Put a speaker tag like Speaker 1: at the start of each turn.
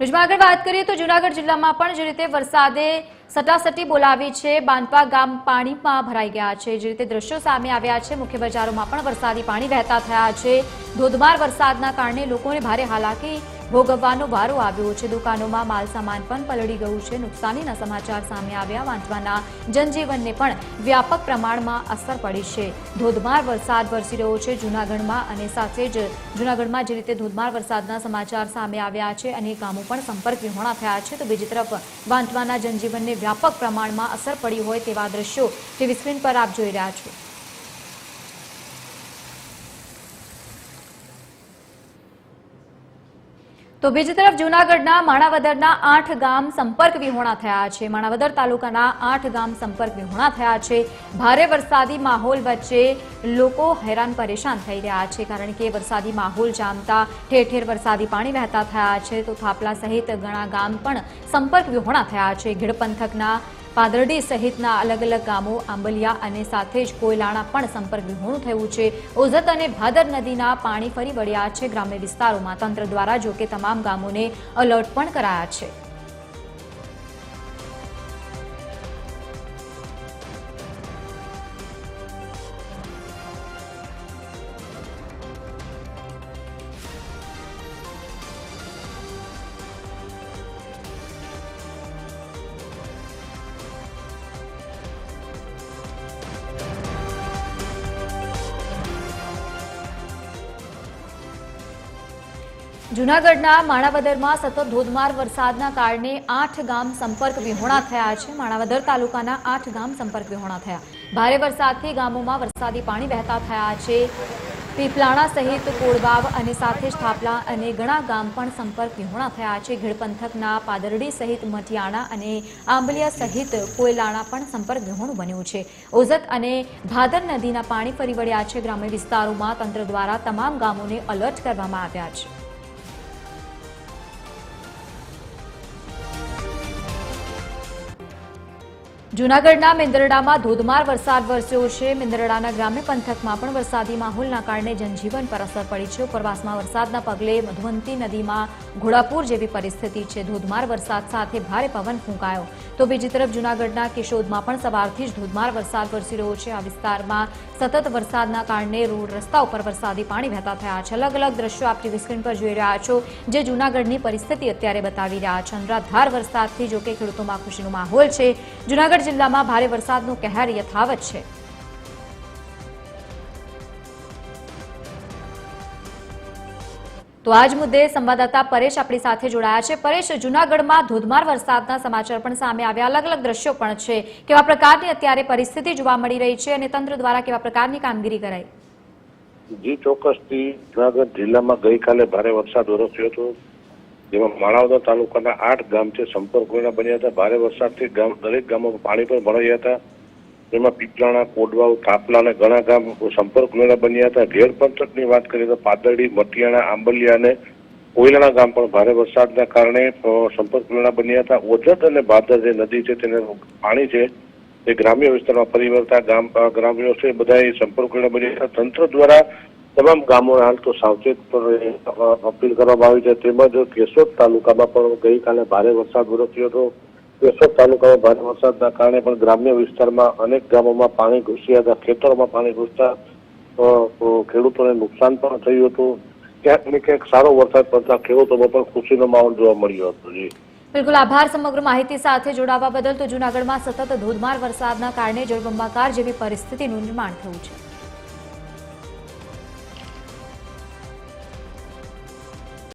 Speaker 1: આગળ વાત કરીએ તો જૂનાગઢ જિલ્લામાં પણ જે રીતે વરસાદે સટાસટી બોલાવી છે, બાંધપા ગામ પાણીમાં ભરાઈ ગયા છે। જે રીતે દ્રશ્યો સામે આવ્યા છે, મુખ્ય બજારોમાં પણ વરસાદી પાણી વહેતા થયા છે। ધોધમાર વરસાદના કારણે લોકોને ભારે હાલાકી ભોગવવાનો વારો આવ્યો છે। દુકાનોમાં માલસામાન પણ પલળી ગયું છે। નુકસાનીના સમાચાર સામે આવ્યા। વાંચવાના જનજીવનને પણ વ્યાપક પ્રમાણમાં અસર પડી છે। ધોધમાર વરસાદ વરસી રહ્યો છે જૂનાગઢમાં અને સાથે જ જૂનાગઢમાં જે રીતે ધોધમાર વરસાદના સમાચાર સામે આવ્યા છે, અનેક ગામો પણ સંપર્ક વિહોણા થયા છે, તો બીજી તરફ વાંચવાના જનજીવનને વ્યાપક પ્રમાણમાં અસર પડી હોય તેવા દ્રશ્યો ટીવી સ્ક્રીન પર આપ જોઈ રહ્યા છો। તો બીજી તરફ જૂનાગઢના માણાવદરના 8 ગામ સંપર્ક વિહોણા થયા છે। માણાવદર તાલુકાના 8 ગામ સંપર્ક વિહોણા થયા છે। ભારે વરસાદી માહોલ વચ્ચે લોકો હેરાન પરેશાન થઈ રહ્યા છે, કારણ કે વરસાદી માહોલ જામતા ઠેર ઠેર વરસાદી પાણી વહેતા થયા છે, તો થાપલા સહિત ઘણા ગામ પણ સંપર્ક વિહોણા થયા છે। ગીડ પંથકના પાદરડી સહિતના અલગ અલગ ગામો, આંબલિયા અને સાથે જ કોયલાણા પણ સંપર્ક વિહોણું થયું છે। ઓઝત અને ભાદર નદીના પાણી ફરી વળ્યા છે ગ્રામ્ય વિસ્તારોમાં। તંત્ર દ્વારા જો કે તમામ ગામોને એલર્ટ પણ કરાયા છે। જૂનાગઢના માણાવદરમાં સતત ધોધમાર વરસાદના કારણે 8 ગામ સંપર્ક વિહોણા થયા છે। માણાવદર તાલુકાના 8 ગામ સંપર્ક વિહોણા થયા। ભારે વરસાદથી ગામોમાં વરસાદી પાણી વહેતા થયા છે। પીપલાણા સહિત કોળવાવ અને સાથે જ થાપલા અને ઘણા ગામ પણ સંપર્ક વિહોણા થયા છે। ગીડ પંથકના પાદરડી સહિત મઠિયાણા અને આંબલિયા સહિત કોયલાણા પણ સંપર્ક વિહોણું બન્યું છે। ઓઝત અને ભાદર નદીના પાણી ફરી વળ્યા છે ગ્રામ્ય વિસ્તારોમાં। તંત્ર દ્વારા તમામ ગામોને એલર્ટ કરવામાં આવ્યા છે। જૂનાગઢના મેંદરડામાં ધોધમાર વરસાદ વરસ્યો છે। મેંદરડાના ગ્રામ્ય પંથકમાં પણ વરસાદી માહોલના કારણે જનજીવન પર અસર પડી છે। ઉપરવાસમાં વરસાદના પગલે મધુવંતી નદીમાં ઘોડાપૂર જેવી પરિસ્થિતિ છે। ધોધમાર વરસાદ સાથે ભારે પવન ફૂંકાયો, તો બીજી તરફ જૂનાગઢના કેશોદમાં પણ સવારથી જ ધોધમાર વરસાદ વરસી રહ્યો છે। આ વિસ્તારમાં સતત વરસાદના કારણે રોડ રસ્તા ઉપર વરસાદી પાણી વહેતા થયા છે। અલગ અલગ દ્રશ્યો આપ ટીવી સ્ક્રીન પર જોઈ રહ્યા છો, જે જૂનાગઢની પરિસ્થિતિ અત્યારે બતાવી રહ્યા છે। અનરાધાર વરસાદથી જો કે ખેડૂતોમાં ખુશીનો માહોલ છે। જૂનાગઢ જિલ્લામાં ભારે વરસાદનો કહેર યથાવત છે। તો આજ મુદ્દે સંવાદદાતા પરેશ આપણી સાથે જોડાયા છે। પરેશ, જૂનાગઢમાં ધોધમાર વરસાદના સમાચાર પણ સામે આવ્યા, અલગ અલગ દ્રશ્યો પણ છે, કેવા પ્રકારની અત્યારે પરિસ્થિતિ જોવા મળી રહી છે અને તંત્ર દ્વારા કેવા પ્રકારની કામગીરી કરાઈ?
Speaker 2: જી ચોક્કસથી જૂનાગઢ જિલ્લામાં ગઈકાલે ભારે વરસાદ વરસ્યો હતો, જેમાં માણાવદર તાલુકાના 8 ગામ છે સંપર્ક વિહોણા બન્યા હતા। ભારે વરસાદથી દરેક ગામોમાં પાણી પણ ભરાયા હતા, જેમાં પીપલાણા, કોડવાવ, થાપલા અને ઘણા ગામ સંપર્ક વિહોણા બન્યા હતા। ઘેડ પંથકની વાત કરીએ તો પાદરડી, મટિયાણા, આંબલિયા અને કોયલાણા ગામ પણ ભારે વરસાદના કારણે સંપર્ક વિહોણા બન્યા હતા। ઓઝત અને ભાદર જે નદી છે તેનું પાણી છે એ ગ્રામ્ય વિસ્તારમાં ફરી વળતા ગ્રામ્યો છે બધાએ સંપર્ક વિહોણા બન્યા હતા। તંત્ર દ્વારા તમામ ગામોને હાલ તો સાવચેત અપીલ કરવામાં આવી છે। તેમજ કેશોદ તાલુકામાં પણ ગઈકાલે ભારે વરસાદ વરસ્યો હતો। કેશોદ તાલુકામાં ભારે વરસાદના કારણે પણ ગ્રામ્ય વિસ્તારમાં અનેક ગામોમાં પાણી ઘૂસ્યા હતા। ખેતરોમાં પાણી ઘૂસતા ખેડૂતોને નુકસાન પણ થયું હતું। ક્યાંક ને ક્યાંક સારો વરસાદ પડતા ખેડૂતોમાં પણ ખુશીનો માહોલ જોવા મળ્યો હતો। જી
Speaker 1: બિલકુલ, આભાર સમગ્ર માહિતી સાથે જોડાવા બદલ। તો જૂનાગઢમાં સતત ધોધમાર વરસાદના કારણે જળબંબાકાર જેવી પરિસ્થિતિનું નિર્માણ થયું છે।